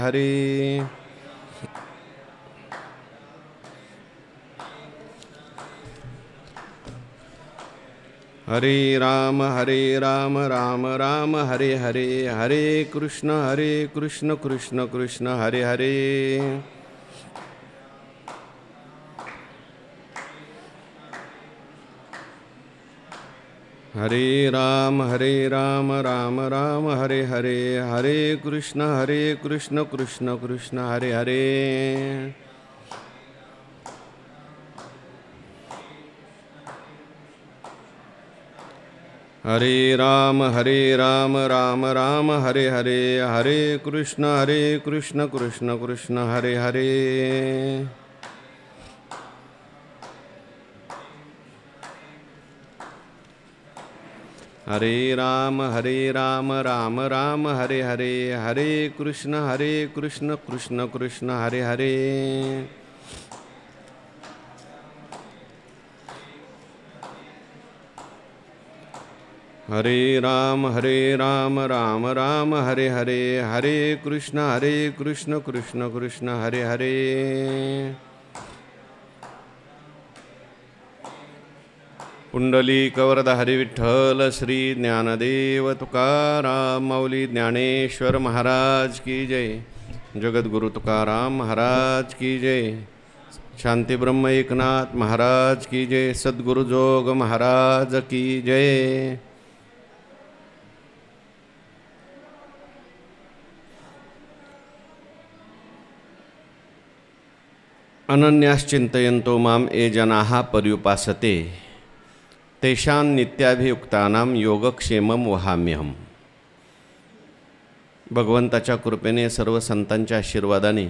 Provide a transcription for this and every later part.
हरे हरे राम राम राम हरे हरे, हरे कृष्ण कृष्ण कृष्ण हरे हरे। हरे राम राम राम हरे हरे, हरे कृष्ण कृष्ण कृष्ण हरे हरे। हरे राम राम राम हरे हरे, हरे कृष्ण कृष्ण कृष्ण हरे हरे। हरे राम राम राम हरे हरे, हरे कृष्ण कृष्ण कृष्ण हरे हरे। हरे राम राम राम हरे हरे, हरे कृष्ण कृष्ण कृष्ण हरे हरे। पुंडलिक वरद हरी विठ्ठल श्री ज्ञानदेव तुकाराम माऊली ज्ञानेश्वर महाराज की जय। जगद्गुरु तुकाराम महाराज की जय। शांती ब्रह्म एकनाथ महाराज की जय। सद्गुरु जोग महाराज की जय। अनन्याश्चिंतयन्तो माम ये जनाः पर्युपासते तेषां नित्याभियुक्तानां योगक्षेमं वहाम्यहम। भगवंताच्या कृपेने सर्व संतांच्या आशीर्वादाने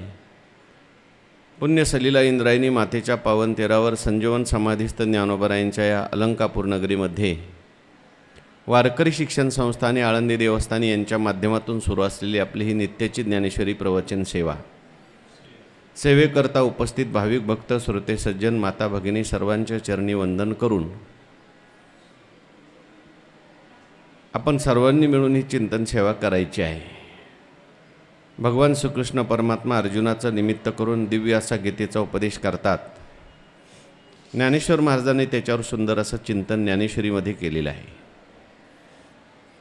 पुण्यसलीला इंद्रायणी मातेच्या पावन तेरावर संजीवन समाधीस्थ ज्ञानोबरायांच्या या अलंकापूर नगरीमध्ये वारकरी शिक्षण संस्था आणि आळंदी देवस्थानी यांच्या माध्यमातून सुरू असलेली आपली ही नित्याची ज्ञानेश्वरी प्रवचन सेवा, सेवेकरता उपस्थित भाविक भक्त श्रोते सज्जन माता भगिनी सर्वांच्या चरणी वंदन करून आपण सर्वांनी मिळून ही चिंतन सेवा करायची आहे। भगवान श्रीकृष्ण परमात्मा अर्जुनाचं निमित्त करून दिव्य असा गीतेचा उपदेश करतात। ज्ञानेश्वर महाराजांनी त्याच्यावर सुंदर असं चिंतन ज्ञानेश्वरीमध्ये केलेलं आहे।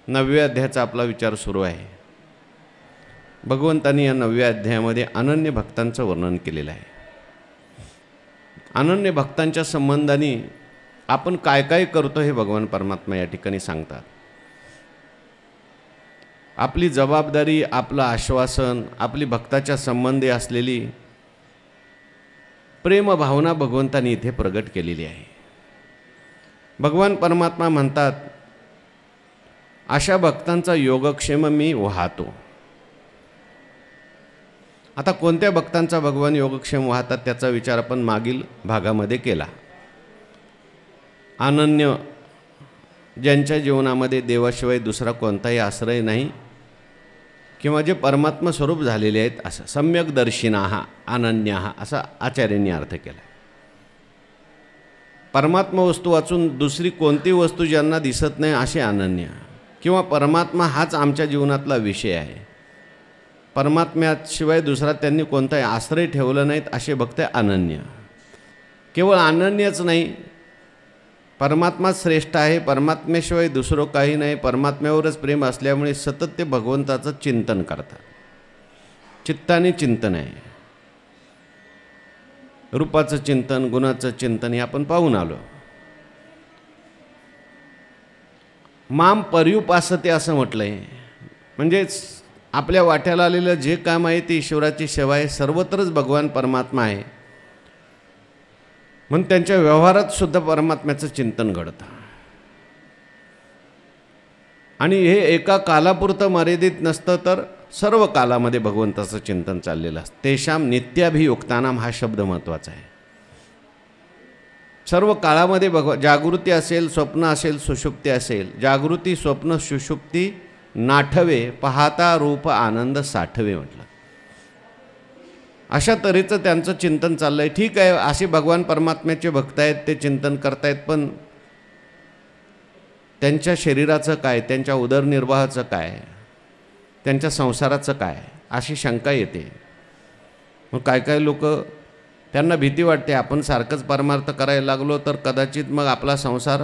9व्या अध्यायाचा आपला विचार सुरू आहे। भगवंतांनी या 9व्या अध्यायामध्ये अनन्य भक्तांचं वर्णन केलेलं आहे। अनन्य भक्तांच्या संबंधाने आपण काय काय करतो हे भगवान परमात्मा या ठिकाणी सांगतात। आपली जबाबदारी, आपलं आश्वासन, आपली भक्ताच्या संबंधी असलेली प्रेम भावना भगवंतांनी इथे प्रगट केलेली आहे। भगवान परमात्मा म्हणतात, अशा भक्तांचा योगक्षेम मी वाहतो। आता कोणत्या भक्तांचा भगवान योगक्षेम वाहतात त्याचा विचार आपण मागील भागामध्ये केला। अनन्य, ज्यांच्या जीवनामध्ये देवाशिवाय दुसरा कोणताही आश्रय नाही किंवा जे परमात्मा स्वरूप झालेले आहेत, असं सम्यक दर्शिनाः अनन्याः असा आचार्यांनी अर्थ केला। परमात्मा वस्तू वाचून दुसरी कोणती वस्तू ज्यांना दिसत नाही असे अनन्य, किंवा परमात्मा हाच आमच्या जीवनातला विषय आहे, परमात्म्याशिवाय दुसरा त्यांनी कोणताही आश्रय ठेवला नाहीत असे भक्त अनन्य। केवळ अनन्यच नाही, परमात्मा श्रेष्ठ आहे, परमात्म्याशिवाय दुसरं काही नाही, परमात्म्यावरच प्रेम असल्यामुळे सतत ते भगवंताचं चिंतन करतात। चित्ताने चिंतन आहे, रूपाचं चिंतन, गुणाचं चिंतन हे आपण पाहून आलो। माम पर्युपासते असं म्हटलंय, म्हणजेच आपल्या वाट्याला आलेलं जे काम आहे ते ईश्वराची सेवा आहे, सर्वत्रच भगवान परमात्मा आहे, म्हणून त्यांच्या व्यवहारात सुद्धा परमात्म्याचं चिंतन घडतं। आणि हे एका कालापुरतं मर्यादित नसतं, तर सर्व कालामध्ये भगवंताचं चिंतन चाललेलं असतं। तेषाम नित्याभियुक्तानाम हा शब्द महत्त्वाचा आहे। सर्व काळामध्ये जागृती असेल, स्वप्न असेल, सुषुप्ती असेल, जागृती, स्वप्न, सुषुप्ती नाठवे, पाहता रूप आनंद साठवे म्हटलं। अशा तऱ्हेचं त्यांचं चिंतन चाललंय। ठीक आहे, असे भगवान परमात्म्याचे भक्त आहेत, ते चिंतन करतायत, पण त्यांच्या शरीराचं काय, त्यांच्या उदरनिर्वाहाचं काय, त्यांच्या संसाराचं काय, अशी शंका येते. मग काय काय लोक त्यांना भीती वाटते, आपण सारखंच परमार्थ करायला लागलो तर कदाचित मग आपला संसार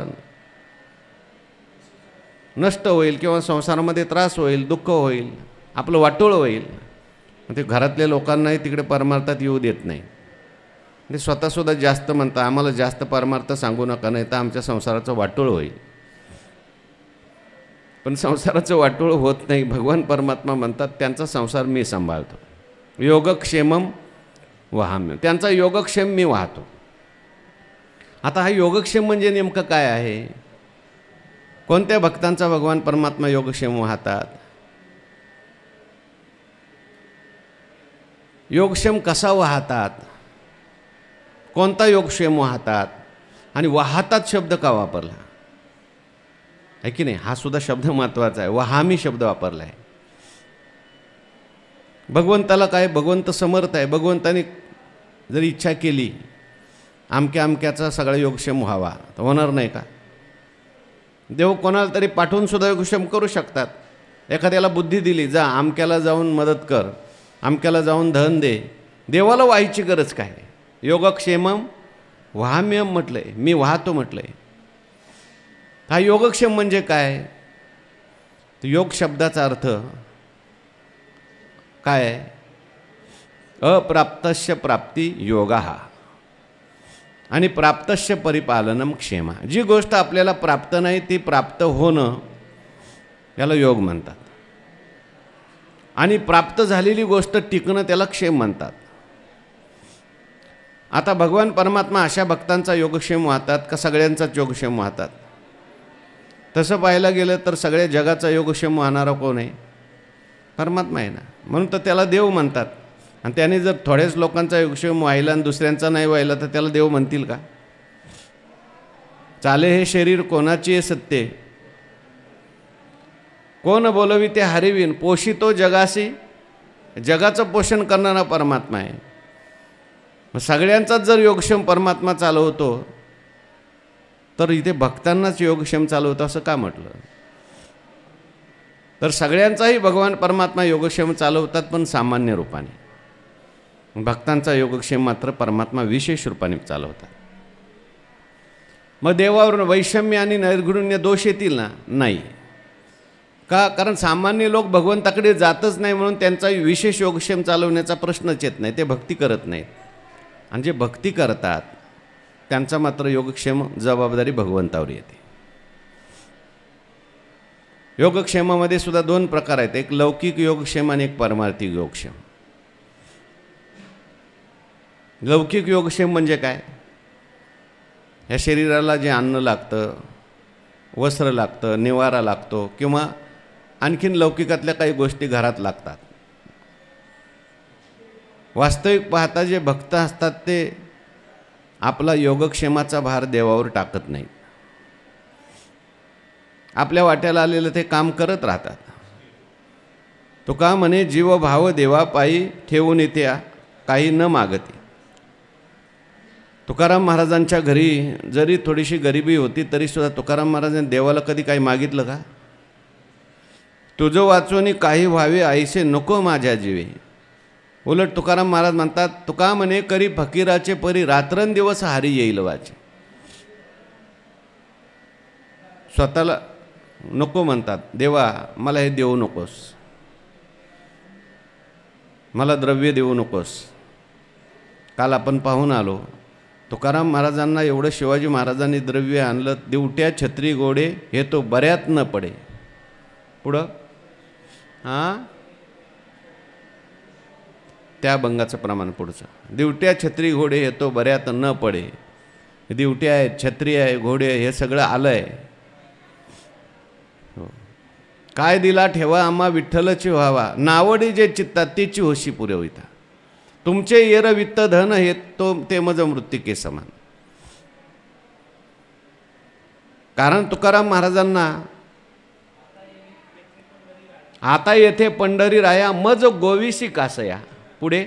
नष्ट होईल किंवा संसारामध्ये त्रास होईल, दुःख होईल, आपलं वाटोळं होईल. ते घरातल्या लोकांनाही तिकडे परमार्थात येऊ देत नाही. ते स्वतःसुद्धा जास्त म्हणतात, आम्हाला जास्त परमार्थ सांगू नका, नाही तर आमच्या संसाराचं वाटोळं होईल. पण संसाराचं वाटोळं होत नाही. भगवान परमात्मा म्हणतात त्यांचा संसार मी सांभाळतो. योगक्षेमम वहाम्य, त्यांचा योगक्षेम मी वाहतो. आता हा योगक्षेम म्हणजे नेमकं काय आहे? कोणत्या भक्तांचा भगवान परमात्मा योगक्षेम वाहतात? योगक्षेम कसा वाहतात? कोणता योगक्षेम वाहतात? आणि वाहतात शब्द का वापरला आहे की नाही? हा सुद्धा शब्द महत्त्वाचा आहे. वहामी शब्द वापरला आहे. भगवंताला काय, भगवंत समर्थ आहे. भगवंताने जर इच्छा केली आमक्या आमक्याचा सगळा योगक्षेम व्हावा तर होणार नाही का? देव कोणाला तरी पाठवून सुद्धा योगक्षेम करू शकतात. एखाद्याला बुद्धी दिली, जा आमक्याला जाऊन मदत कर, आमक्याला जाऊन धन दे. देवाला व्हायची गरज काय? योगक्षेमम वहाम्यम म्हटलंय, मी वाहतो म्हटलंय. हा योगक्षेम म्हणजे काय? योग शब्दाचा अर्थ काय आहे? अप्राप्तस्य प्राप्ती योगाः आणि प्राप्तस्य परिपालनम क्षेमा. जी गोष्ट आपल्याला प्राप्त नाही ती प्राप्त होणं याला योग म्हणतात. आणि प्राप्त झालेली गोष्ट टिकणं त्याला क्षेम म्हणतात. आता भगवान परमात्मा अशा भक्तांचा योगक्षेम वाहतात का सगळ्यांचाच योगक्षेम वाहतात? तसं पाहायला गेलं तर सगळ्या जगाचा योगक्षेम वाहणारा कोण आहे? परमात्मा आहे ना. म्हणून तर त्याला देव म्हणतात. आणि त्याने जर थोड्याच लोकांचा योगक्षेम व्हायला आणि दुसऱ्यांचा नाही व्हायला तर त्याला देव म्हणतील का? चाले हे शरीर कोणाची आहे सत्य, कोण बोलवी ते हरिवीन, पोषितो जगासी, जगाचं पोषण करणारा परमात्मा आहे. मग सगळ्यांचाच जर योगक्षेम परमात्मा चालवतो तर इथे भक्तांनाच योगक्षेम चालवतो असं का म्हटलं? तर सगळ्यांचाही भगवान परमात्मा योगक्षेम चालवतात पण सामान्य रूपाने. भक्तांचा योगक्षेम मात्र परमात्मा विशेष रूपाने चालवतात. मग देवावर वैषम्य आणि नैर्गुण्य दोष येतील ना? नाही का? कारण सामान्य लोक भगवंताकडे जातच नाही म्हणून त्यांचा विशेष योगक्षेम चालवण्याचा प्रश्नच येत नाही. ते भक्ती करत नाहीत. आणि जे भक्ती करतात त्यांचा मात्र योगक्षेम जबाबदारी भगवंतावर येते. योगक्षेमामध्ये सुद्धा दोन प्रकार आहेत, एक लौकिक योगक्षेम आणि एक परमार्थिक योगक्षेम. लौकिक योगक्षेम म्हणजे काय? या शरीराला जे अन्न लागतं, वस्त्र लागतं, निवारा लागतो किंवा आणखीन लौकिकातल्या काही गोष्टी घरात लागतात. वास्तविक पाहता जे भक्त असतात ते आपला योगक्षेमाचा भार देवावर टाकत नाहीत. आपल्या वाट्याला आलेलं ते काम करत राहतात. तुका म्हणे जीव भाव देवा पायी ठेवून येते काही न मागते. तुकाराम महाराजांच्या घरी जरी थोडीशी गरिबी होती तरीसुद्धा तुकाराम महाराजांनी देवाला कधी काही मागितलं का? तुझं वाचून काही व्हावे ऐसे नको माझ्या जीवे. उलट तुकाराम महाराज म्हणतात, तुका म्हणे करी फकीराचे परी रात्रंदिवस हारी येईल वाचे. स्वतःला नको म्हणतात, देवा मला हे देऊ नकोस, मला द्रव्य देऊ नकोस. काल आपण पाहून आलो तुकाराम महाराजांना एवढं शिवाजी महाराजांनी द्रव्य आणलं, दिवट्या छत्री घोडे हे तो बऱ्यात न पडे. पुढं त्या भंगाचं प्रमाण पुढचं, दिवट्या छत्री घोडे हे तो बऱ्यात न पडे. दिवट्या आहेत, छत्री आहे, घोडे हे सगळं आलं आहे. काय दिला ठेवा आम्हा विठ्ठलची व्हावा, नावडी जे चित्तात तेची होशी पुरविता. तुमचे येर वित्त धन हे तो ते मज मृत्तिके समान. कारण तुकाराम महाराजांना आता येथे पंढरी राया मज गोविसी कासया. पुढे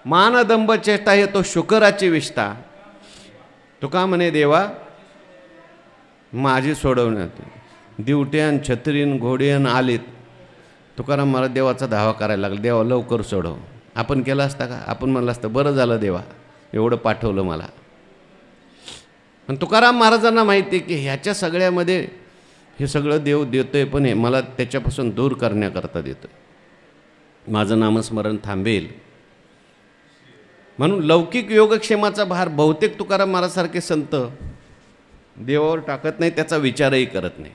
मानदंब चेष्टा हे तो शुकराची विष्ठा. तुका म्हणे देवा माझी सोडवण्यात दिवट्यान छत्रीन घोड्यान आलीत तुकाराम महाराज देवाचा धावा करायला लागला, देवा लवकर सोडव. आपण केलं असता का? आपण म्हणलं असतं बरं झालं देवा एवढं पाठवलं मला. पण तुकाराम महाराजांना माहिती आहे की ह्याच्या सगळ्यामध्ये हे सगळं देव देतोय, पण हे मला त्याच्यापासून दूर करण्याकरता देतोय, माझं नामस्मरण थांबेल. म्हणून लौकिक योगक्षेमाचा भार बहुतेक तुकाराम महाराजसारखे संत देवावर टाकत नाही, त्याचा विचारही करत नाही.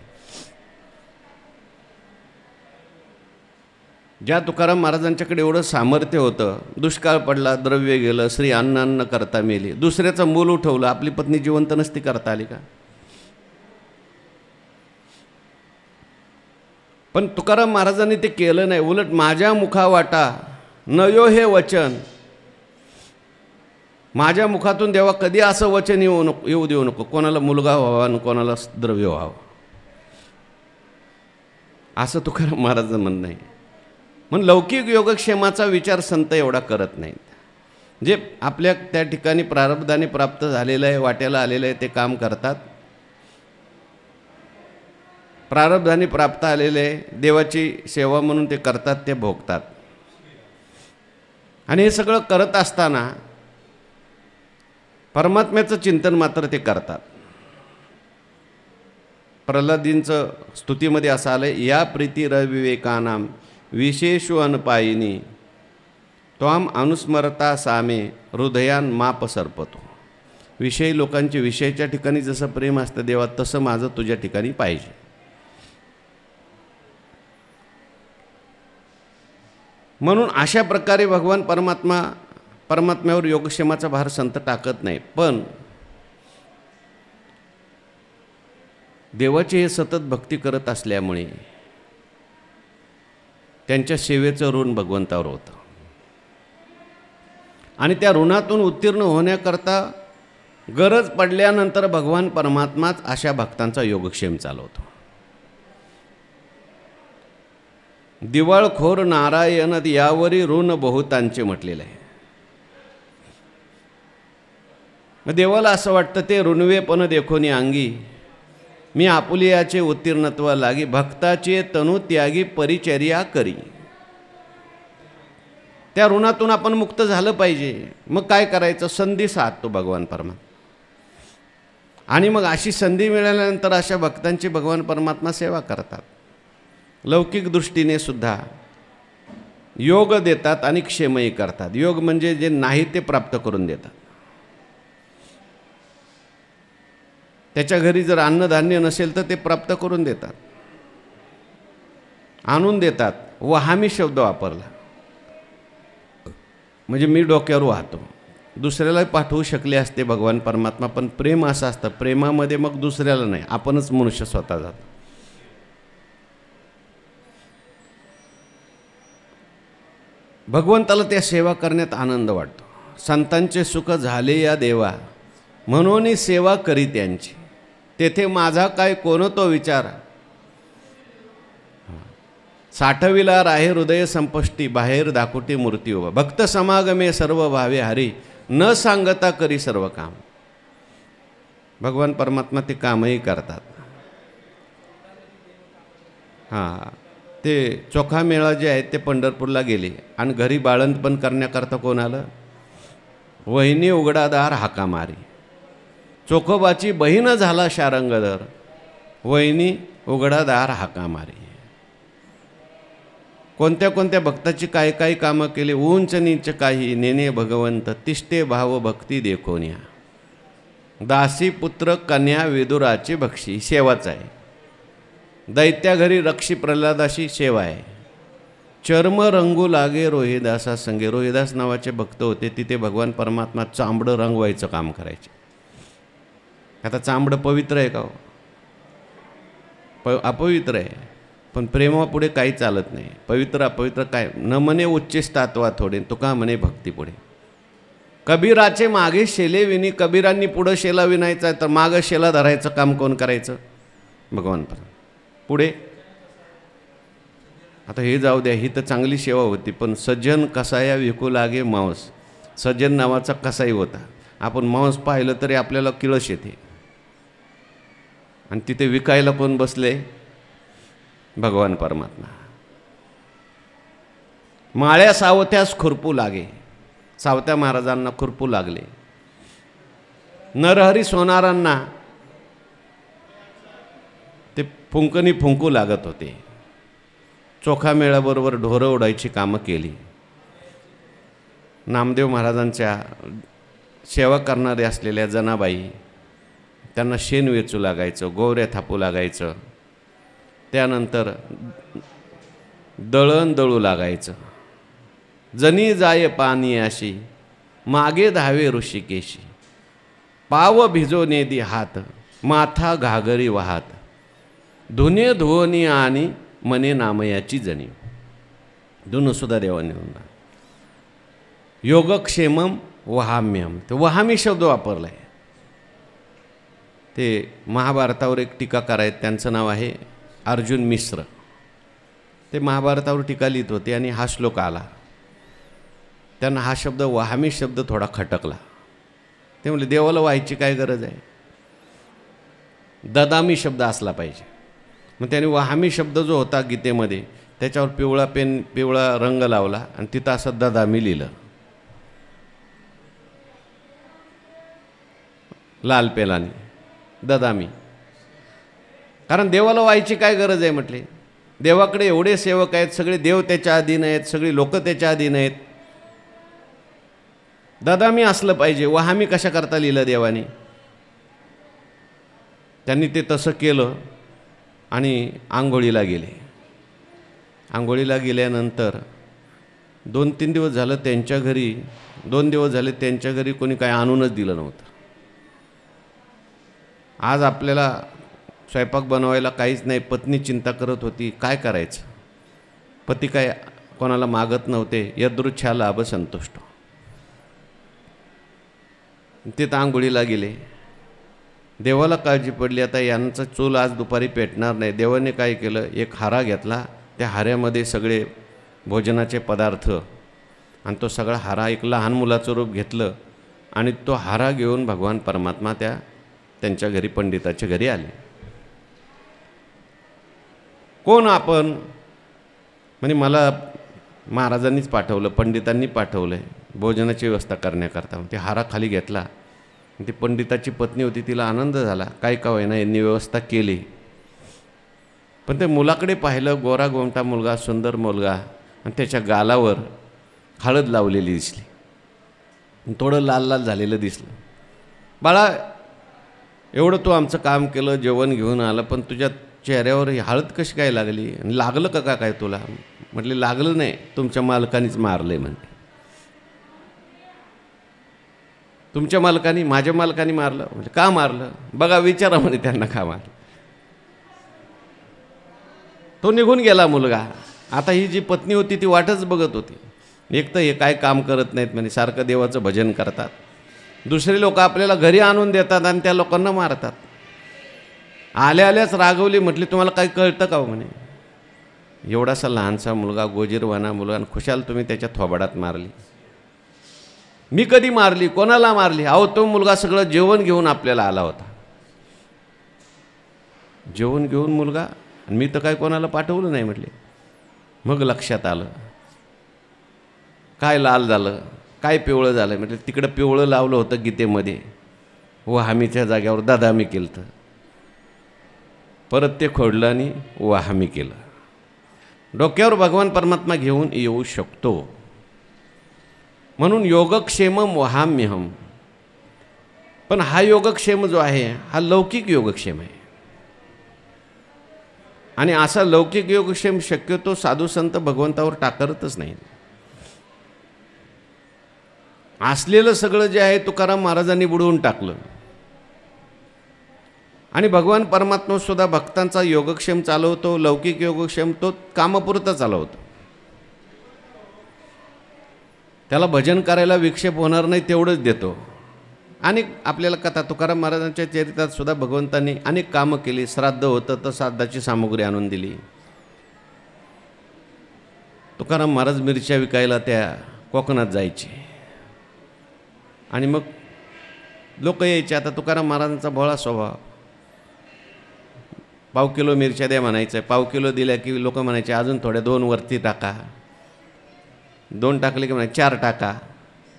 ज्या तुकाराम महाराजांच्याकडे एवढं सामर्थ्य होतं, दुष्काळ पडला, द्रव्य गेलं, स्त्री अन्न करता मेली, दुसऱ्याचं मूल उठवलं, आपली पत्नी जिवंत नसती करता आली का? पण तुकाराम महाराजांनी ते केलं नाही. उलट माझ्या मुखावाटा नयो हे वचन, माझ्या मुखातून देवा कधी असं वचन येऊ देऊ नको कोणाला मुलगा व्हावा आणि कोणाला द्रव्य व्हावं, असं तुकाराम महाराजांचं म्हणणं आहे. म्हणून लौकिक योगक्षेमाचा विचार संत एवढा करत नाहीत. जे आपल्या त्या ठिकाणी प्रारब्धाने प्राप्त झालेलं आहे, वाट्याला आलेलं आहे, ते काम करतात. प्रारब्धाने प्राप्त आलेले देवाची सेवा म्हणून ते करतात, ते भोगतात. आणि हे सगळं करत असताना परमात्म्याचं चिंतन मात्र ते करतात. प्रल्हादींचं स्तुतीमध्ये असं आलं, या प्रीतिरविवेकानाम विशेषु अनपायिनी त्वाम अनुस्मरता सामे हृदयान माप सरपतो. विषयी लोकांचे विषयाच्या ठिकाणी जसं प्रेम असतं देवा, तसं माझं तुझ्या ठिकाणी पाहिजे. म्हणून अशा प्रकारे भगवान परमात्म्यावर योगक्षेमाचा भार संत टाकत नाही. पण देवाची हे सतत भक्ती करत असल्यामुळे त्यांच्या सेवेचं ऋण भगवंतावर होतं. आणि त्या ऋणातून उत्तीर्ण होण्याकरता गरज पडल्यानंतर भगवान परमात्माच अशा भक्तांचा योगक्षेम चालवतो. दिवाळखोर नारायण यावरी ऋण बहुतांचे म्हटलेलं आहे. देवाला असं वाटतं ते ऋणवेपण देखोनी अंगी मी आपुलियाचे उत्तीर्णत्व लागी भक्ताचे तनु त्यागी परिचर्या करी. त्या ऋणातून आपण मुक्त झालं पाहिजे. मग काय करायचं? संधी साधतो भगवान परमात्मा. आणि मग अशी संधी मिळाल्यानंतर अशा भक्तांची भगवान परमात्मा सेवा करतात. लौकिक दृष्टीने सुद्धा योग देतात आणि क्षेमही करतात. योग म्हणजे जे नाही ते प्राप्त करून देतात. त्याच्या घरी जर अन्नधान्य नसेल तर ते प्राप्त करून देतात, आणून देतात. वहामी शब्द वापरला म्हणजे मी डोक्यावर वाहतो. दुसऱ्याला पाठवू शकले असते भगवान परमात्मा, पण प्रेम असं असतं, प्रेमामध्ये मग दुसऱ्याला नाही, आपणच मनुष्य स्वतः जातो. भगवंताला त्या सेवा करण्यात आनंद वाटतो. संतांचे सुख झाले या देवा म्हणून सेवा करी त्यांची, तेथे माझा काय कोण तो विचार. साठविला राहे हृदय संपष्टी बाहेर दाखोटी मूर्ती उभा. भक्त समागमे सर्व भावे हरी न सांगता करी सर्व काम. भगवान परमात्मा ते कामही करतात. हां, ते चोखा मेळा जे आहेत ते पंढरपूरला गेले आणि घरी बाळंतपण करण्याकरता कोण आलं? वहिनी उघडादार हाका मारी. चोखोबाची बहीण झाला शारंगधर, वहिनी उघडादार हाका मारी. कोणत्या कोणत्या भक्ताची काय काय कामं केली. उंच नीच काही नेने भगवंत तिष्ठे भाव भक्ती देखोन्या. दासी पुत्र कन्या विदुराची भक्षी सेवाच आहे. दैत्या घरी रक्षी प्रल्हादाशी सेवा आहे. चर्म रंगू लागे रोहिदासा संगे. रोहिदास नावाचे भक्त होते, तिथे भगवान परमात्मा चांबडं रंगवायचं काम करायचे. आता चांबडं पवित्र आहे का? अपवित्र आहे. पण प्रेमापुढे काही चालत नाही. पवित्र अपवित्र काय न म्हणे उच्चिष्टात्वा थोडे, तुका म्हणे भक्ती पुढे. कबीराचे मागे शेले विनी. कबीरांनी पुढं शेला विनायचा तर मागं शेला धरायचं काम कोण करायचं? भगवान परमात्मा. पुढे आता हे जाऊ द्या, ही तर चांगली सेवा होती, पण सज्जन कसाया विकू लागे मांस. सज्जन नावाचा कसाई होता. आपण मांस पाहिलं तरी आपल्याला किळस येते. आणि तिथे विकायला कोण बसले? भगवान परमात्मा. माळ्या सावत्यास खुरपू लागे, सावत्या महाराजांना खुरपू लागले. नरहरी सोनारांना ते फुंकणी फुंकू लागत होते. चोखा मेळाबरोबर ढोरं उडायची कामं केली. नामदेव महाराजांच्या सेवा करणारे असलेल्या जनाबाई त्यांना शेण वेचू लागायचं, गोवऱ्या थापू लागायचं. त्यानंतर दळण दळू लागायचं. जनी जाय पाणी अशी, मागे धावे ऋषिकेशी. पाव भिजो नेदी हात, माथा घागरी वाहात. धुने धुवनी आणि मने नामयाची जणी. धुनसुद्धा देवाने म्हणला. योगक्षेमम वहाम्यम, ते वहामी शब्द वापरला आहे. ते महाभारतावर एक टीकाकार आहेत, त्यांचं नाव आहे अर्जुन मिश्र. ते महाभारतावर टीका लिहित होते आणि हा श्लोक आला. त्यांना हा शब्द वहामी शब्द थोडा खटकला. ते म्हणले देवाला व्हायची काय गरज आहे, ददामी शब्द असला पाहिजे. मग त्याने वहामी शब्द जो होता गीतेमध्ये त्याच्यावर पिवळा रंग लावला आणि तिथं असं ददामी लिहिलं, लाल पेलाने ददामी. कारण देवाला व्हायची काय गरज आहे म्हटले. देवाकडे एवढे सेवक आहेत, सगळे देव त्याच्या अधीन आहेत, सगळी लोक त्याच्या अधीन आहेत. ददामी असलं पाहिजे. वहामी कशा करता लिहिलं देवाने. त्यांनी ते तसं केलं आणि आंघोळीला गेले. आंघोळीला गेल्यानंतर 2-3 दिवस झालं त्यांच्या घरी, 2 दिवस झाले त्यांच्या घरी कोणी काय आणूनच दिलं नव्हतं. आज आपल्याला स्वयंपाक बनवायला काहीच नाही. पत्नी चिंता करत होती काय करायचं. पती काय कोणाला मागत नव्हते. यदृच्छा लाभ संतुष्ट. ते आंघोळीला गेले. देवाला काळजी पडली आता यांचं चूल आज दुपारी पेटणार नाही. देवाने काय केलं, एक हारा घेतला. त्या हाऱ्यामध्ये सगळे भोजनाचे पदार्थ आणि तो सगळा हारा एक लहान मुलाचं रूप घेतलं आणि तो हारा घेऊन भगवान परमात्मा त्यांच्या घरी पंडिताच्या घरी आले. कोण आपण म्हणजे मला महाराजांनीच पाठवलं, पंडितांनी पाठवलं आहे भोजनाची व्यवस्था करण्याकरता. ते हारा खाली घेतला. ती पंडिताची पत्नी होती, तिला आनंद झाला. काय का होईना यांनी व्यवस्था केली. पण ते मुलाकडे पाहिलं, गोरा गोमटा मुलगा, सुंदर मुलगा, आणि त्याच्या गालावर हळद लावलेली दिसली, थोडं लाल लाल झालेलं दिसलं. बाळा एवढं तू आमचं काम केलं, जेवण घेऊन आलं, पण तुझ्या चेहऱ्यावर ही हळद कशी काय लागली, लागलं का काय तुला. म्हटले लागलं नाही, तुमच्या मालकानीच मारलं आहे म्हणते. तुमच्या मालकानी, माझ्या मालकानी मारलं. म्हणजे का मारलं बघा, विचारा म्हणे त्यांना का मारलं. तो निघून गेला मुलगा. आता ही जी पत्नी होती ती वाटच बघत होती. एक तर हे काय काम करत नाहीत म्हणे, सारखं देवाचं भजन करतात. दुसरे लोक आपल्याला घरी आणून देतात आणि त्या लोकांना मारतात. आल्याच रागवली. म्हटली तुम्हाला काही कळतं का म्हणे. एवढासा लहानसा मुलगा, गोजीरवाना मुलगा, आणि खुशाल तुम्ही त्याच्या थोबाडात मारली. मी कधी मारली, कोणाला मारली. अहो तो मुलगा सगळं जेवण घेऊन आपल्याला आला होता. जेवण घेऊन मुलगा, आणि मी तर काय कोणाला पाठवलं नाही म्हटले. मग लक्षात आलं काय लाल झालं, काय पिवळं झालं. म्हटलं तिकडं पिवळं लावलं होतं गीतेमध्ये, वहामीच्या जाग्यावर ददामी केलं. परत ते खोडलं आणि वहामी केलं. डोक्यावर भगवान परमात्मा घेऊन येऊ शकतो. म्हणून योगक्षेमम वहाम्यहम. पण हा योगक्षेम जो आहे हा लौकिक योगक्षेम आहे. आणि असा लौकिक योगक्षेम शक्यतो साधू संत भगवंतावर टाकतच नाही. असलेलं सगळं जे आहे तुकाराम महाराजांनी बुडवून टाकलं. आणि भगवान परमात्मा सुद्धा भक्तांचा योगक्षेम चालवतो. लौकिक योगक्षेम तो कामापुरता चालवतो. त्याला भजन करायला विक्षेप होणार नाही तेवढंच देतो. अनेक आपल्याला कथा, तुकाराम महाराजांच्या चरित्रात सुद्धा भगवंतांनी अनेक कामं केली. श्राद्ध होतं तर श्राद्धाची सामुग्री आणून दिली. तुकाराम महाराज मिरच्या विकायला त्या कोकणात जायचे आणि मग लोक यायचे. आता तुकाराम महाराजांचा भोळा स्वभाव, पाव किलो मिरच्या द्या म्हणायचं. पाव किलो दिल्या की लोक म्हणायचे अजून थोड्या 2 वरती टाका. 2 टाकले की म्हणा 4 टाका.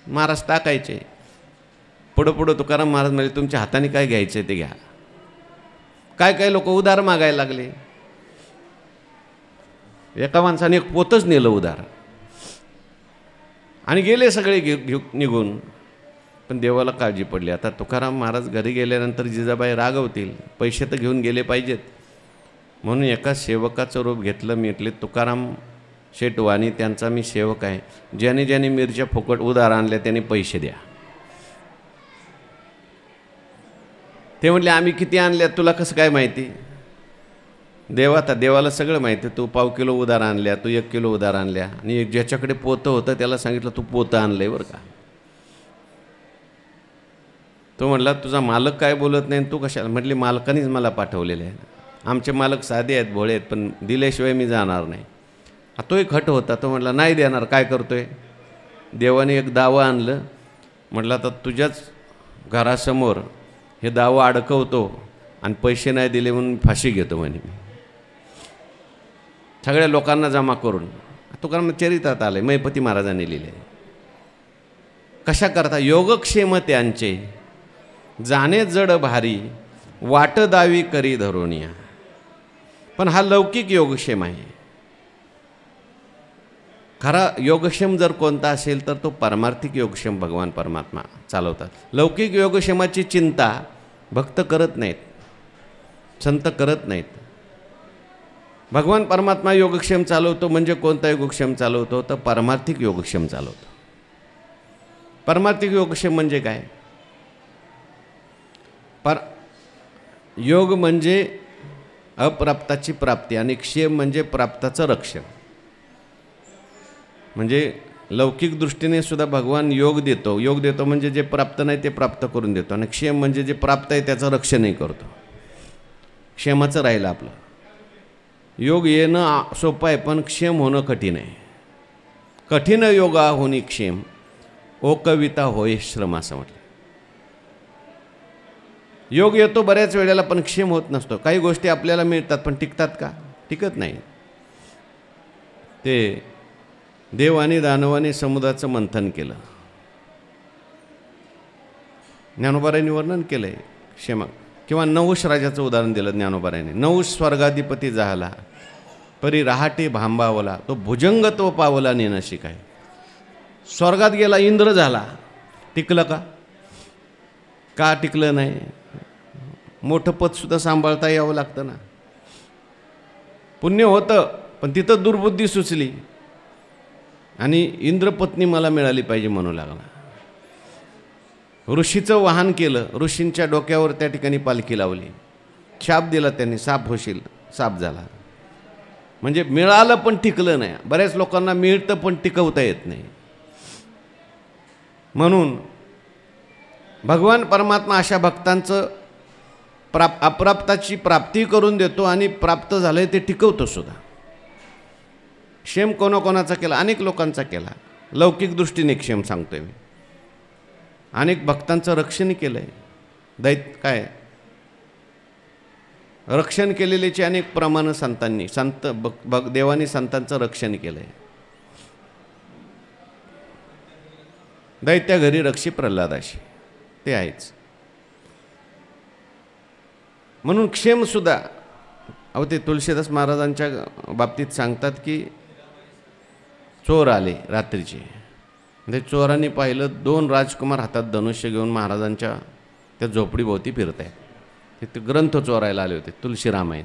महाराज टाकायचे. पुढं पुढं तुकाराम महाराज म्हणजे तुमच्या हाताने काय घ्यायचं ते घ्या. काय काय लोक उधार मागायला लागले. एका माणसाने एक पोतच नेलं उधार आणि गेले सगळे निघून. पण देवाला काळजी पडली. आता तुकाराम महाराज घरी गेल्यानंतर जिजाबाई रागवतील, पैसे तर घेऊन गेले पाहिजेत. म्हणून एका सेवकाचं रूप घेतलं. मी म्हटले तुकाराम शेठ वाणी त्यांचा मी सेवक आहे. ज्याने ज्याने मिरच्या फुकट उधार आणल्या त्याने पैसे द्या. ते म्हटले आम्ही किती आणल्या तुला कसं काय माहिती. आता देवाला सगळं माहिती. तू पाव किलो उधार आणल्या, तू 1 किलो उधार आणल्या. आणि एक ज्याच्याकडे पोतं होतं त्याला सांगितलं तू पोतं आणलंय बरं का. तो म्हटला तुझा मालक काय बोलत नाही तू कशाला. म्हटली मालकानेच मला पाठवलेलं आहे. आमचे मालक साधे आहेत, भोळे आहेत, पण दिल्याशिवाय मी जाणार नाही. तो एक हट होता. तो म्हटला नाही देणार. काय करतोय. देवाने एक दावं आणलं. म्हटलं तर तुझ्याच घरासमोर हे दावं अडकवतो आणि पैसे नाही दिले म्हणून फाशी घेतो म्हणे मी, सगळ्या लोकांना जमा करून. तुकाराम चरित्रात आलं, मैपती महाराजांनी लिहिले. कशा करता योगक्षेम त्यांचे जाणे जड भारी वाट दावी करी धरोनिया. पण हा लौकिक योगक्षेम आहे. खरा योगक्षेम जर कोणता असेल तर तो परमार्थिक योगक्षेम भगवान परमात्मा चालवतात. लौकिक योगक्षेमाची चिंता भक्त करत नाहीत, संत करत नाहीत. भगवान परमात्मा योगक्षेम चालवतो. म्हणजे कोणता योगक्षेम चालवतो तर परमार्थिक योगक्षेम चालवतो. परमार्थिक योगक्षेम म्हणजे काय. योग म्हणजे अप्राप्ताची प्राप्ती आणि क्षेम म्हणजे प्राप्ताचं रक्षण. म्हणजे लौकिक दृष्टीने सुद्धा भगवान योग देतो. योग देतो म्हणजे जे प्राप्त नाही ते प्राप्त करून देतो. आणि क्षेम म्हणजे जे प्राप्त आहे त्याचं रक्षणही करतो. क्षेमाचं राहिलं आपलं. योग येणं सोपं आहे पण क्षेम होणं कठीण आहे. कठीण योगा होणी क्षेम ओ कविता होय श्रम असं म्हटलं. योग येतो बऱ्याच वेळेला पण क्षेम होत नसतो. काही गोष्टी आपल्याला मिळतात पण टिकतात का. टिकत नाही. ते देव आणि दानवाने समुद्राचं मंथन केलं. ज्ञानोबारायांनी वर्णन केलं आहे क्षेमा. किंवा नहुष राजाचं उदाहरण दिलं ज्ञानोबारायांनी. नहुष स्वर्गाधिपती झाला परी रहाटे भांबावला तो भुजंगत्व पावला नेणं शिकाय. स्वर्गात गेला, इंद्र झाला, टिकलं का. का टिकलं नाही. मोठं पदसुद्धा सांभाळता यावं लागतं ना. पुण्य होतं पण तिथं दुर्बुद्धी सुचली आणि इंद्रपत्नी मला मिळाली पाहिजे म्हणू लागला. ऋषीचं वाहन केलं. ऋषींच्या डोक्यावर त्या ठिकाणी पालखी लावली. शाप दिला त्यांनी, साप होशील. साप झाला. म्हणजे मिळालं पण टिकलं नाही. बऱ्याच लोकांना मिळतं पण टिकवता येत नाही. म्हणून भगवान परमात्मा अशा भक्तांचं अप्राप्ताची प्राप्ती करून देतो आणि प्राप्त झालंय ते टिकवतो सुद्धा. क्षेम कोणाकोणाचा केला. अनेक लोकांचा केला. लौकिक दृष्टीने क्षेम सांगतोय मी. अनेक भक्तांचं रक्षण केलं आहे. काय रक्षण केलेल्याचे अनेक प्रमाण संतांनी देवानी संतांचं रक्षण केलं आहे. दैत्या घरी रक्षी प्रल्हादाशी ते आहेच. म्हणून क्षेमसुद्धा ते तुलसीदास महाराजांच्या बाबतीत सांगतात की चोर आले रात्रीचे. म्हणजे चोरांनी पाहिलं 2 राजकुमार हातात धनुष्य घेऊन महाराजांच्या त्या झोपडीभोवती फिरत आहेत. ते ग्रंथ चोरायला आले होते, तुलसी रामायण.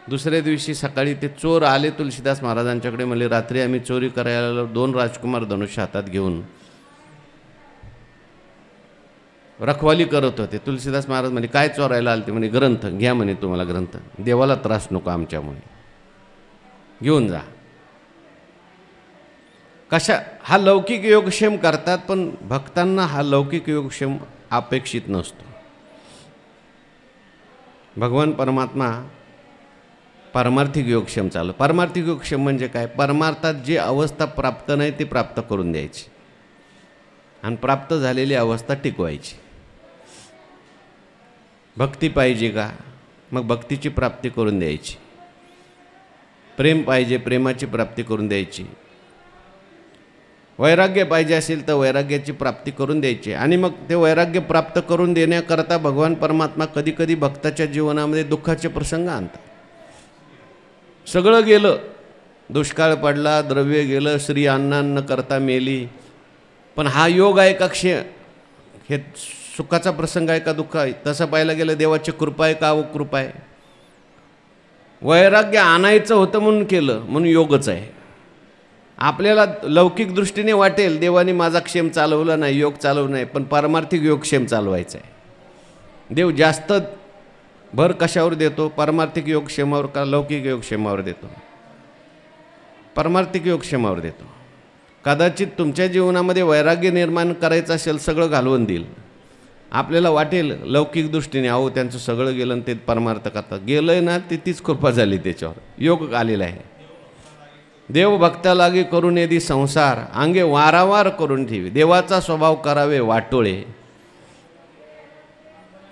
दुसऱ्या दिवशी सकाळी ते चोर आले तुलसीदास महाराजांच्याकडे. म्हणले रात्री आम्ही चोरी करायला 2 राजकुमार धनुष्य हातात घेऊन रखवाली करत होते. तुलसीदास महाराज म्हणे काय चोरायला आले ते. म्हणे ग्रंथ घ्या म्हणे, तुम्हाला ग्रंथ. देवाला त्रास नको आमच्यामुळे, घेऊन जा. कशा हा लौकिक योगक्षेम करतात पण भक्तांना हा लौकिक योगक्षेम अपेक्षित नसतो. भगवान परमात्मा पारमार्थिक योगक्षेम चालू. पारमार्थिक योगक्षेम म्हणजे काय. परमार्थात जी अवस्था प्राप्त नाही ती प्राप्त करून द्यायची आणि प्राप्त झालेली अवस्था टिकवायची. भक्ती पाहिजे का, मग भक्तीची प्राप्ती करून द्यायची. प्रेम पाहिजे, प्रेमाची प्राप्ती करून द्यायची. वैराग्य पाहिजे असेल तर वैराग्याची प्राप्ती करून द्यायची आणि मग ते वैराग्य प्राप्त करून देण्याकरता भगवान परमात्मा कधी कधी भक्ताच्या जीवनामध्ये दुःखाचे प्रसंग आणतात. सगळं गेलं, दुष्काळ पडला, द्रव्य गेलं, स्त्री अन्नान्न करता मेली, पण हा योग आहे का हे सुखाचा प्रसंग आहे का दुःख आहे? तसं पाहायला गेलं देवाची कृपा आहे का अवकृपा आहे? वैराग्य आणायचं होतं म्हणून केलं, म्हणून योगच आहे. आपल्याला लौकिक दृष्टीने वाटेल देवाने माझा क्षेम चालवला नाही, योग चालवला नाही, पण पारमार्थिक योगक्षेम चालवायचा आहे. देव जास्त भर कशावर देतो? पारमार्थिक योगक्षेमावर का लौकिक योगक्षेमावर देतो? पारमार्थिक योगक्षेमावर देतो. कदाचित तुमच्या जीवनामध्ये वैराग्य निर्माण करायचं असेल, सगळं घालवून देईल. आपल्याला वाटेल लौकिक दृष्टीने अहो त्यांचं सगळं गेलं आणि ते परमार्थ करतात. गेलं आहे ना, ते तीच कृपा झाली, त्याच्यावर योग आलेला आहे. देव भक्ता लागे करून येदी संसार, अंगे वारावार करून ठेवी. देवाचा स्वभाव करावे वाटोळे,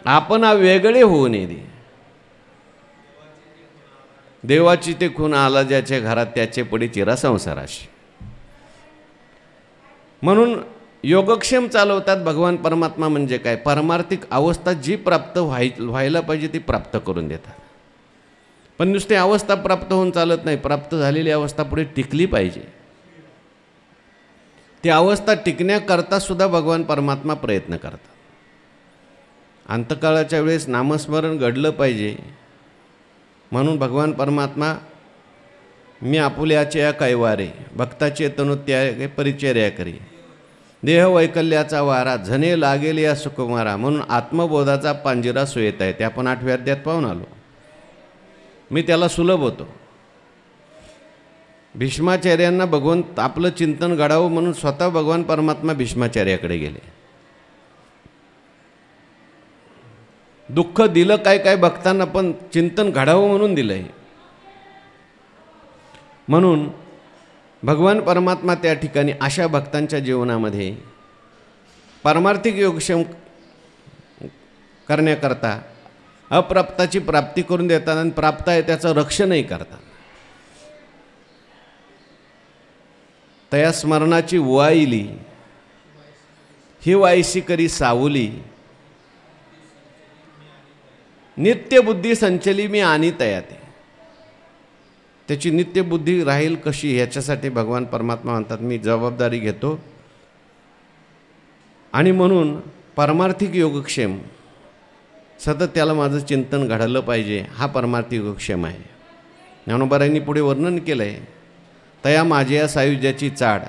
आपण वेगळे होऊन येदी. देवाची ते खून आला ज्याच्या घरात, त्याचे पडी चिरा संसाराशी. म्हणून योगक्षेम चालवतात भगवान परमात्मा. म्हणजे काय? पारमार्थिक अवस्था जी प्राप्त व्हायला पाहिजे ती प्राप्त करून देतात. पण नुसती अवस्था प्राप्त होऊन चालत नाही, प्राप्त झालेली अवस्था पुढे टिकली पाहिजे. ती अवस्था टिकण्याकरता सुद्धा भगवान परमात्मा प्रयत्न करतात. अंतकाळाच्या वेळेस नामस्मरण घडलं पाहिजे म्हणून भगवान परमात्मा मी आपुल्याचे या कैवारे, भक्ताचे तनु त्या परिचर्या करी, देह वैकल्याचा वारा, झने लागेल या सुकुमारा, म्हणून आत्मबोधाचा पांजिरा सुयेत आहे. ते आपण 8व्या अध्यायात पाहून आलो. मी त्याला सुलभ होतो. भीष्माचार्यांना भगवंत आपलं चिंतन घडावं म्हणून स्वतः भगवान परमात्मा भीष्माचार्याकडे गेले. दुःख दिलं काय काय भक्तांना, पण चिंतन घडावं म्हणून दिलंय. म्हणून भगवान परमात्मा त्या ठिकाणी अशा भक्तांच्या जीवनामध्ये पारमार्थिक योगक्षेम करण्याकरता अप्राप्ताची प्राप्ती करून देतात आणि प्राप्त आहे त्याचं रक्षणही करतात. तया स्मरणाची वाईली ही वायसी करी सावली, नित्य बुद्धी संचली मी आणि तयाते. त्याची नित्य बुद्धी राहील कशी ह्याच्यासाठी भगवान परमात्मा म्हणतात मी जबाबदारी घेतो. आणि म्हणून पारमार्थिक योगक्षेम सतत त्याला माझं चिंतन घडलं पाहिजे, हा परमार्थिक योगक्षेम आहे. ज्ञानोबारायांनी पुढे वर्णन केलं आहे, तया माझ्या सायुज्याची चाड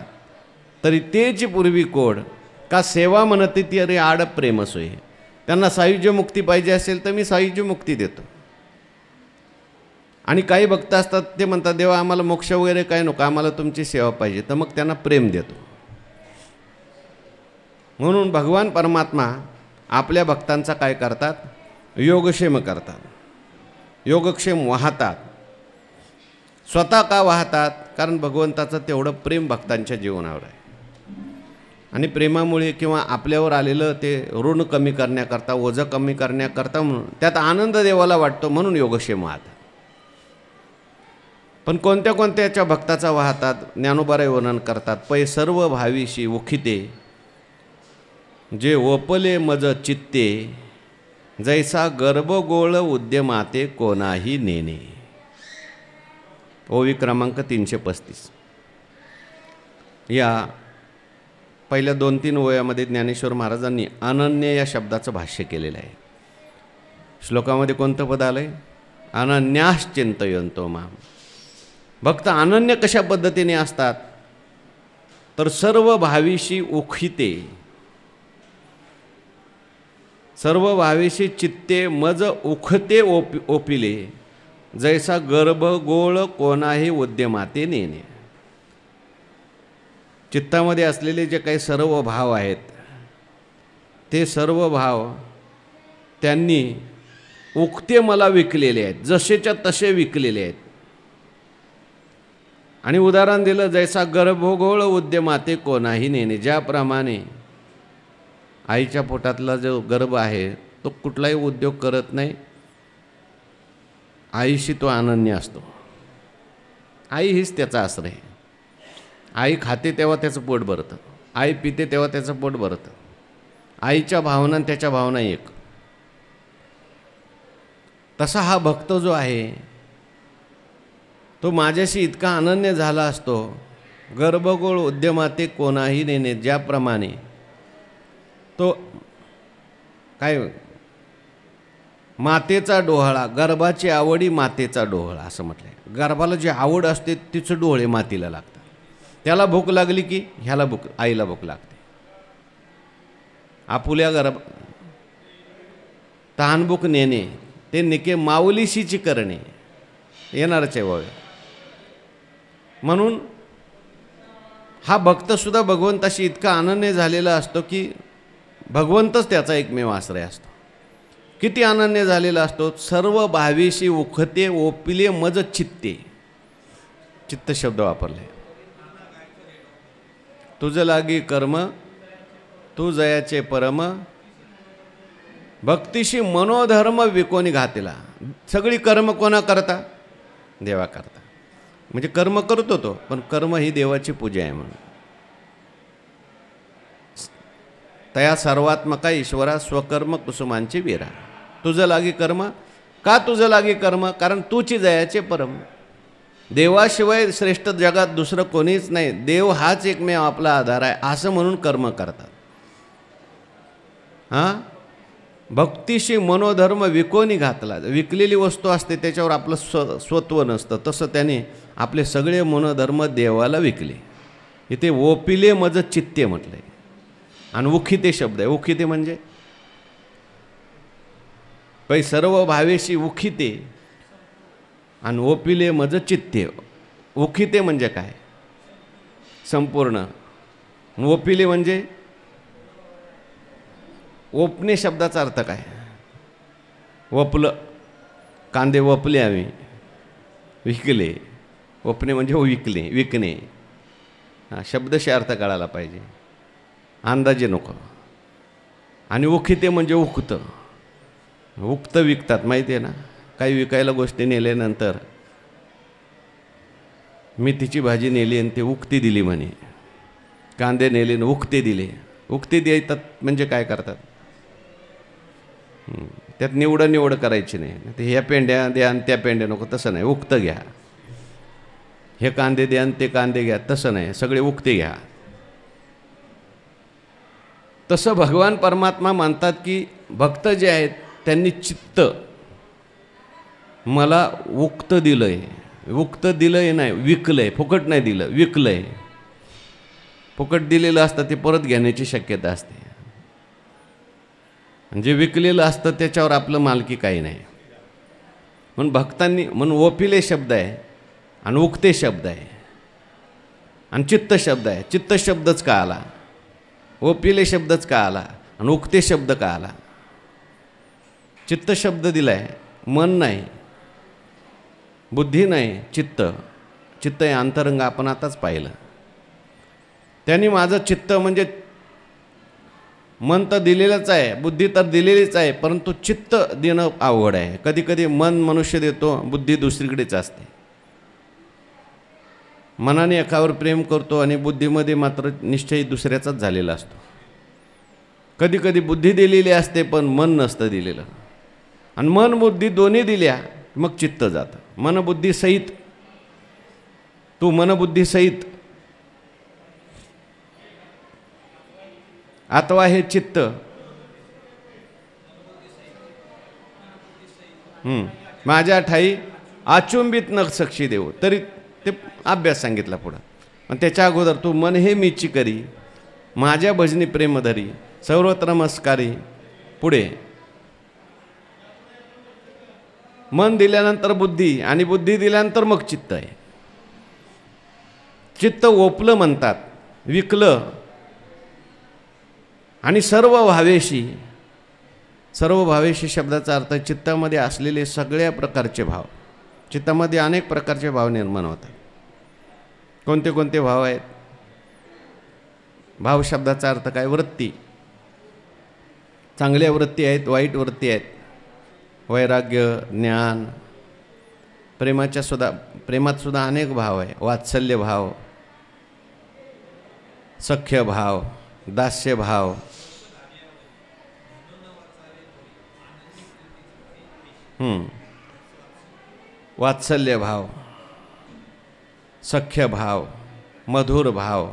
तरी तेची पूर्वी कोड, का सेवा म्हणते ती अरे आड प्रेम सोय. त्यांना सायुज्य मुक्ती पाहिजे असेल तर मी सायुज्य मुक्ती देतो. आणि काही भक्त असतात ते म्हणतात देवा आम्हाला मोक्ष वगैरे काय नको, आम्हाला तुमची सेवा पाहिजे, तर मग त्यांना प्रेम देतो. म्हणून भगवान परमात्मा आपल्या भक्तांचा काय करतात? योगक्षेम करतात, योगक्षेम वाहतात. स्वतः का वाहतात? कारण भगवंताचं तेवढं प्रेम भक्तांच्या जीवनावर आहे. आणि प्रेमामुळे किंवा आपल्यावर आलेलं ते ऋण कमी करण्याकरता, ओझं कमी करण्याकरता, म्हणून त्यात आनंद देवाला वाटतो, म्हणून योगक्षेम वाहतात. पण कोणत्या कोणत्याच्या भक्ताचा वाहतात? ज्ञानोबाराय वर्णन करतात, पै सर्व भावीशी उखिते, जे ओपले मज चित्ते, जैसा गर्भगोळ उद्यमाते कोणाही नेणे. ओवी क्रमांक 335. या पहिल्या 2-3 ओव्यामध्ये ज्ञानेश्वर महाराजांनी अनन्य या शब्दाचं भाष्य केलेलं आहे. श्लोकामध्ये कोणतं पद आलं आहे? अनन्याश्चिंतयन्तो माम. भक्त अनन्य कशा पद्धतीने असतात? तर सर्व भावीशी उखिते, सर्व भावीशी चित्ते मज उखते ओपिले, जैसा गर्भगोळ कोणाही उद्यमाते नेणे. चित्तामध्ये असलेले जे काही सर्व भाव आहेत ते सर्व भाव त्यांनी उक्ते मला विकलेले आहेत, जसेच्या तसे विकलेले आहेत. आणि उदाहरण दिलं, जैसा गर्भगोळ उद्यमाते कोणाही नेणे. ज्याप्रमाणे आईच्या पोटातला जो गर्भ आहे तो कुठलाही उद्योग करत नाही, आईशी तो अनन्य असतो. आई हीच त्याचा आश्रय. आई खाते तेव्हा त्याचं पोट भरतं, आई पिते तेव्हा त्याचं पोट भरतं. आईच्या भावना आणि त्याच्या भावना एक. तसा हा भक्त जो आहे तो माझ्याशी इतका अनन्य झाला असतो. गर्भगोळ उद्यमाते कोणाही नेणे, ज्याप्रमाणे तो काय मातेचा डोहाळा, गर्भाची आवडी मातेचा डोहाळा असं म्हटलंय. गर्भाला जी आवड असते तिचं डोळे मातीला लागतात. त्याला भूक लागली की ह्याला आईला भूक लागते. आपुल्या तहानभूक नेणे ते निके माऊलीशीची करणे येणारच आहे वय. म्हणून हा भक्तसुद्धा भगवंताशी इतका अनन्य झालेला असतो की भगवंतच त्याचा एकमेव आश्रय असतो. किती अनन्य झालेला असतो. सर्व भावेशी उखते ओपिले मज चित्ते. चित्त शब्द वापरले. तुझ लागी कर्म तू जयाचे परम, भक्तीशी मनोधर्म विकोनी घातेला. सगळी कर्म कोणा करता? देवा करता. म्हणजे कर्म करतो तो, पण कर्म ही देवाची पूजा आहे म्हणून. तया सर्वात्मका ईश्वरा स्वकर्म कुसुमांची वीरा. तुझं लागी कर्म. का तुझं लागी कर्म? कारण तूची जयाचे परम. देवाशिवाय श्रेष्ठ जगात दुसरं कोणीच नाही. देव हाच एकमेव आपला आधार आहे असं म्हणून कर्म करतात. हां, भक्तीशी मनोधर्म विकोनी घातला. विकलेली वस्तू असते त्याच्यावर आपलं स्वत्व नसतं, तसं त्याने आपले सगळे मनोधर्म देवाला विकले. इथे ओपिले मज चित्ते म्हटलंय. आणि उखिते शब्द आहे. उखिते म्हणजे पै सर्व भावेशी उखिते आणि ओपिले मज चित्ते. उखिते म्हणजे काय? संपूर्ण. ओपिले म्हणजे ओपणे शब्दाचा अर्थ काय? वपलं. कांदे वपले आम्ही, विकले. ओपणे म्हणजे विकले, विकणे. हा शब्दशः अर्थ कळायला पाहिजे, अंदाजे नको. आणि उखिते म्हणजे उक्त. उक्त विकतात माहिती आहे ना. काही विकायला गोष्टी नेल्यानंतर मेथीची भाजी नेली आणि ते उक्ती दिली म्हणे. कांदे नेले आणि उक्ते दिले. उक्ती देतात म्हणजे काय करतात? त्यात निवड करायची नाही. ते ह्या पेंड्या द्या आणि त्या पेंड्या नको, तसं नाही. उक्त घ्या. हे कांदे द्या आणि ते कांदे घ्या, तसं नाही. सगळे उक्ते घ्या. तसं भगवान परमात्मा म्हणतात की भक्त जे आहेत त्यांनी चित्त मला उक्त दिलंय. उक्त दिलंय नाही, विकलंय. फुकट नाही दिलं, विकलंय. फुकट दिलेलं असतं ते परत घेण्याची शक्यता असते. जे विकलेलं असतं त्याच्यावर आपलं मालकी काही नाही. म्हणून भक्तांनी, म्हणून ओपिले शब्द आहे आणि उक्ते शब्द आहे आणि चित्त शब्द आहे. चित्त शब्दच का आला? ओपिले शब्दच का आला आणि उक्ते शब्द का आला? चित्त शब्द दिलाय. मन नाही, बुद्धी नाही, चित्त. चित्त हे अंतरंग आपण आताच पाहिलं. त्यांनी माझं चित्त म्हणजे मन तर दिलेलंच आहे, बुद्धी तर दिलेलीच आहे, परंतु चित्त देणं अवघड आहे. कधी कधी मन मनुष्य देतो, बुद्धी दुसरीकडेच असते. मनाने एकावर प्रेम करतो आणि बुद्धीमध्ये मात्र निश्चय दुसऱ्याचाच झालेला असतो. कधी कधी बुद्धी दिलेली असते पण मन नसतं दिलेलं. आणि मन बुद्धी दोन्ही दिल्या मग चित्त जातं. मनबुद्धी सहित. तू मनबुद्धी सहित अथवा हे चित्त माझ्या ठाई आचुंबित न सक्षी देऊ. तरी ते अभ्यास सांगितला पुढं. आणि त्याच्या अगोदर तू मन हे मीची करी, माझ्या भजनी प्रेम धरी, सर्वत्र नमस्कारी. पुढे मन दिल्यानंतर बुद्धी आणि बुद्धी दिल्यानंतर मग चित्त आहे. चित्त ओपलं म्हणतात, विकलं. आणि सर्व भावेशी. सर्व भावेशी शब्दाचा अर्थ चित्तामध्ये असलेले सगळ्या प्रकारचे भाव. चित्तामध्ये अनेक प्रकारचे भाव निर्माण होतात. कोणते कोणते भाव आहेत? भाव शब्दाचा अर्थ काय? वृत्ती. चांगल्या वृत्ती आहेत, वाईट वृत्ती आहेत. वैराग्य, ज्ञान. प्रेमात सुद्धा अनेक भाव आहे. वात्सल्य भाव, सख्य भाव, दास्य भाव, वात्सल्य भाव, सख्य भाव, मधुर भाव,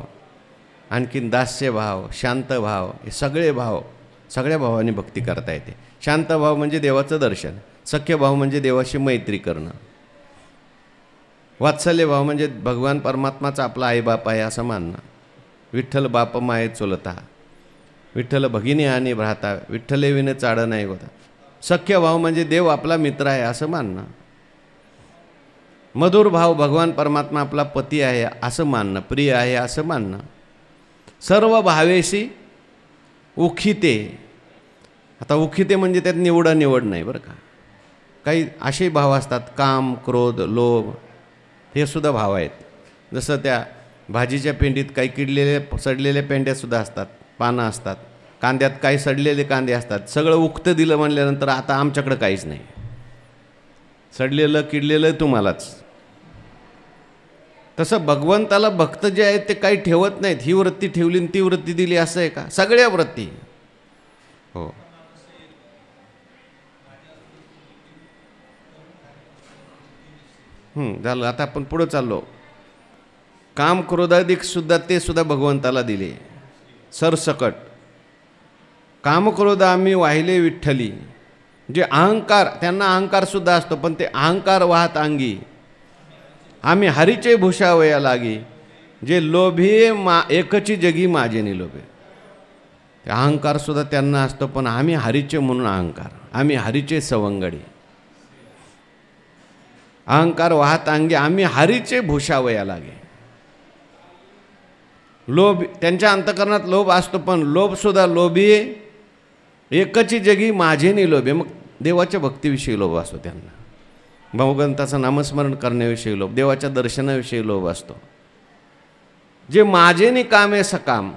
आणखीन दास्य भाव, शांत भाव, हे सगळे भाव, सगळ्या भावांनी भक्ती करता येते. शांत भाव म्हणजे देवाचं दर्शन, सख्य भाव म्हणजे देवाशी मैत्री करणं, वात्सल्य भाव म्हणजे भगवान परमात्माचा आपला आईबाप आहे असं मानणं, विठ्ठल बाप माये चुलता, विठ्ठल भगिनी आणि भ्राता, विठ्ठले विने चाड नाही होता. सख्य भाव म्हणजे देव आपला मित्र आहे असं मानणं, मधुर भाव भगवान परमात्मा आपला पती आहे असं मानणं, प्रिय आहे असं मानणं. सर्व भावेशी उखिते. आता उखिते म्हणजे त्यात निवड नाही बरं का. काही असे भाव असतात, काम, क्रोध, लोभ, हे सुद्धा भाव आहेत. जसं त्या भाजीच्या पेंडीत काही किडलेले सडलेल्या पेंड्यासुद्धा असतात, पानं असतात, कांद्यात काही सडलेले कांदे असतात. सगळं उक्त दिलं म्हणल्यानंतर आता आमच्याकडं काहीच नाही, सडलेलं किडलेलं तुम्हालाच. तसं भगवंताला भक्त जे आहेत ते काही ठेवत नाहीत. ही वृत्ती ठेवली आणि ती वृत्ती दिली असं आहे का? सगळ्या वृत्ती. हो, झालं. आता आपण पुढं चाललो. काम क्रोधाधिक सुद्धा ते सुद्धा भगवंताला दिले सरसकट. काम क्रोध आम्ही वाहिले विठ्ठली. जे अहंकार, त्यांना अहंकार सुद्धा असतो, पण ते अहंकार वाहत अंगी आम्ही हरीचे भूषावया लागी. जे लोभी एकची जगी माझे निलोभे. ते अहंकार सुद्धा त्यांना असतो, पण आम्ही हरीचे म्हणून अहंकार, आम्ही हरीचे सवंगडी. अहंकार वाहत अंगी आम्ही हरीचे भूषावया लागे. लोभ, त्यांच्या अंतकरणात लोभ असतो, पण लोभ सुद्धा लोभी एकची जगी माझे निलोभे. मग देवाच्या भक्तीविषयी लोभ असतो त्यांना, भगवंताचं नामस्मरण करण्याविषयी लोभ, देवाच्या दर्शनाविषयी लोभ असतो. जे माझेनी कामे सकाम,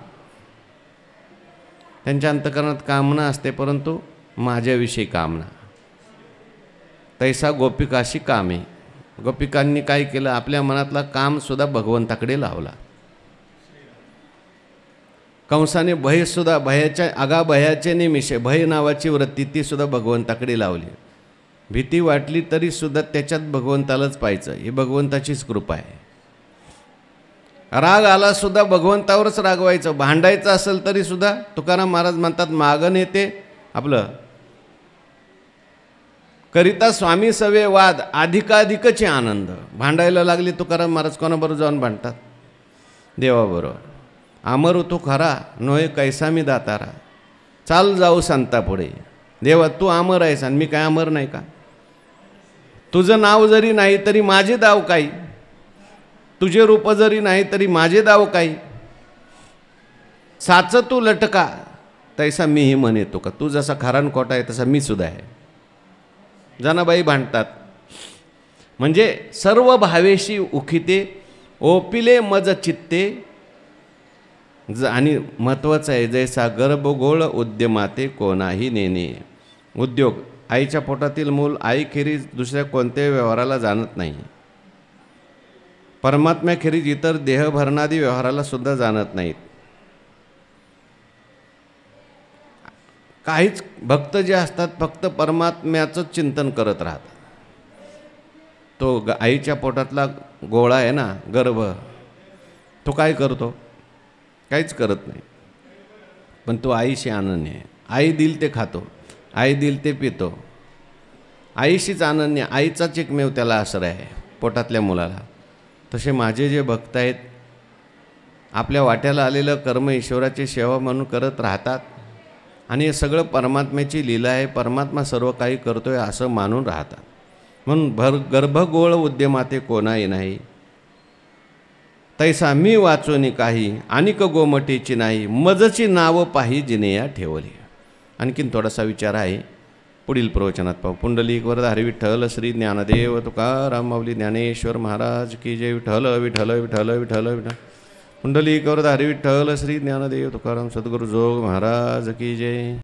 त्यांच्या अंतकरणात कामना असते, परंतु माझ्याविषयी कामना. तैसा गोपिकाशी कामे. गोपिकांनी काय केलं? आपल्या मनातला काम सुद्धा भगवंताकडे लावला. कंसाने भयसुद्धा, भयाच्या आगा भयाचे निमिषे, भय नावाची वृत्ती ती सुद्धा भगवंताकडे लावली. भीती वाटली तरी सुद्धा त्याच्यात भगवंतालाच पाहायचं, ही भगवंताचीच कृपा आहे. राग आला सुद्धा भगवंतावरच रागवायचं. भांडायचं असेल तरी सुद्धा तुकाराम महाराज म्हणतात, मागं नेते आपलं करिता स्वामी सवे वाद, अधिकाधिकचे आनंद. भांडायला लागले तुकाराम महाराज कोणाबरोबर जाऊन भांडतात? देवाबरोबर. अमर तू खरा नोहे कैसा मी दातारा, चाल जाऊ संता पुढे. देवा तू अमर आहेस आणि मी काय अमर नाही का? तुझं नाव जरी नाही तरी माझे दाव काही, तुझे रूप जरी नाही तरी माझे दाव काही. साच तू लटका तैसा मीही म्हणेतो का. तू जसा खरान खोटा आहे तसा मी सुद्धा आहे. जनाबाई भांडतात. म्हणजे सर्व भावेशी उखिते, ओपिले मज चित्ते. आणि महत्त्वाचं आहे, जैसा गर्भगोळ उद्यमाते कोणाही नेणे. उद्योग, आईच्या पोटातील मूल आईखेरीज दुसऱ्या कोणत्याही व्यवहाराला जाणत नाही. परमात्म्याखेरीज इतर देह भरणादी व्यवहाराला सुद्धा जाणत नाहीत. काहीच भक्त जे असतात फक्त परमात्म्याचं चिंतन करत राहतात. तो आईच्या पोटातला गोळा आहे ना, गर्भ, तो काय करतो? काहीच करत नाही. पण तो आईशी अनन्य आहे. आई दिल ते खातो, आई दिल ते पितो, आईशीच अनन्य. आईचाच एकमेव त्याला आश्रय आहे पोटातल्या मुलाला. तसे माझे जे भक्त आहेत, आपल्या वाट्याला आलेलं कर्म ईश्वराची सेवा म्हणून करत राहतात आणि हे सगळं परमात्म्याची लीला आहे, परमात्मा सर्व काही करतोय असं मानून राहतात. म्हणून गर्भगोळ उद्यमाते कोणाही नाही, तैसा मी वाचोनी काही, अनिक गोमटेची नाही, मजची नाव पाही जिनेया ठेवली. आणखीन थोडासा विचार आहे, पुढील प्रवचनात पाहू. पुंडलिक वरद हरी विठ्ठल श्री ज्ञानदेव तुकाराम माऊली ज्ञानेश्वर महाराज की जय. विठ्ठल विठ्ठल विठ्ठल विठ्ठल विठ्ठल. पुंडलिक वरद हरी विठ्ठल श्री ज्ञानदेव तुकाराम सद्गुरु जोग महाराज की जय.